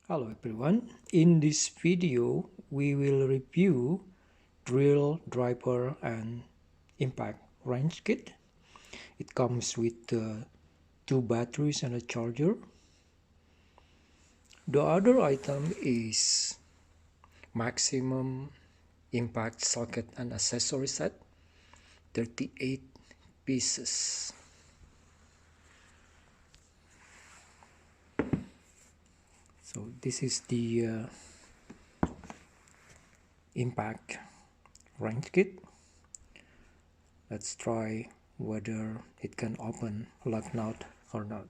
Hello everyone, in this video we will review drill, driver and impact wrench kit. It comes with two batteries and a charger. The other item is maximum impact socket and accessory set, 38 pieces. So this is the impact wrench kit. Let's try whether it can open lock nut or not.